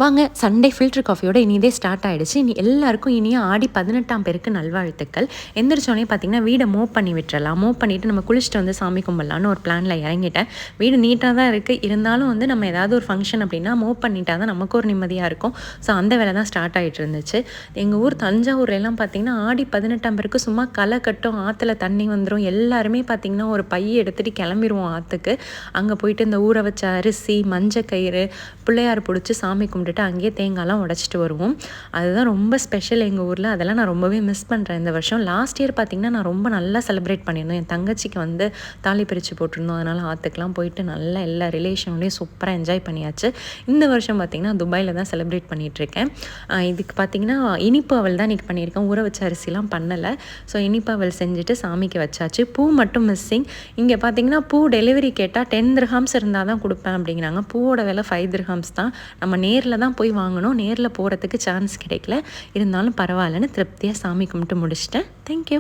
வாங்க Sunday filter காஃபியோட இனிதே start ஆகிடுச்சு. இனி எல்லாருக்கும் இனியும் ஆடி 18ஆம் பேருக்கு நல்வாழ்த்துக்கள். எந்திரிச்சோடனே பார்த்தீங்கன்னா வீடை மூவ் பண்ணி விட்டுறலாம். மூவ் பண்ணிவிட்டு நம்ம குளிச்சுட்டு வந்து சாமி கும்பிட்லான்னு ஒரு பிளானில் இறங்கிட்டேன். வீடு நீட்டாக தான் இருக்குது, இருந்தாலும் வந்து நம்ம ஏதாவது ஒரு ஃபங்க்ஷன் அப்படின்னா மூவ் பண்ணிட்டா தான் நமக்கு ஒரு நிம்மதியாக இருக்கும். ஸோ அந்த வேலை தான் ஸ்டார்ட் ஆகிட்டு இருந்துச்சு. எங்கள் ஊர் தஞ்சாவூர்லாம் பார்த்தீங்கன்னா ஆடி 18ஆம் பேருக்கு சும்மா களை கட்டும், ஆற்றுல தண்ணி வந்துடும். எல்லாருமே பார்த்திங்கன்னா ஒரு பையை எடுத்துகிட்டு கிளம்பிடுவோம் ஆற்றுக்கு. அங்கே போயிட்டு இந்த ஊற வச்ச அரிசி, மஞ்சள் கயிறு, பிள்ளையார் பிடிச்சி சாமி கும்பிட்டுட்டு அங்கேயே தேங்காய்லாம் உடச்சிட்டு வருவோம். அதுதான் ரொம்ப ஸ்பெஷல் எங்கள் ஊரில். அதெல்லாம் நான் ரொம்பவே மிஸ் பண்ணுறேன் இந்த வருஷம். லாஸ்ட் இயர் பார்த்திங்கன்னா நான் ரொம்ப நல்லா செலிப்ரேட் பண்ணியிருந்தோம். என் தங்கச்சிக்கு வந்து தாலி பிரித்து போட்டிருந்தோம். அதனால் ஆற்றுக்கெலாம் போயிட்டு நல்லா எல்லா ரிலேஷன்லேயும் சூப்பராக என்ஜாய் பண்ணியாச்சு. இந்த வருஷம் பார்த்திங்கன்னா துபாயில் தான் செலிப்ரேட் பண்ணிகிட்ருக்கேன். இதுக்கு பார்த்திங்கன்னா இனிப்பு அவல் தான் இன்றைக்கி பண்ணியிருக்கேன். ஊற வச்ச அரிசிலாம் பண்ணலை. ஸோ இனிப்பு அவல் செஞ்சுட்டு சாமிக்கு வச்சாச்சு. பூ மட்டும் மிஸ்ஸிங். இங்கே பார்த்திங்கன்னா பூ டெலிவரி கேட்டால் 10 திர்ஹாம்ஸ் இருந்தால் தான் கொடுப்பேன் அப்படிங்கிறாங்க. பூவோட விலை 5 திர்ஹாம்ஸ் தான். நம்ம நேரில் தான் போய் வாங்கணும். நேரில் போகிறதுக்கு சான்ஸ் கிடைக்கல. இருந்தாலும் பரவாயில்லன்னு திருப்தியாக சாமி கும்பிட்டு முடிச்சிட்டேன். தேங்க்யூ.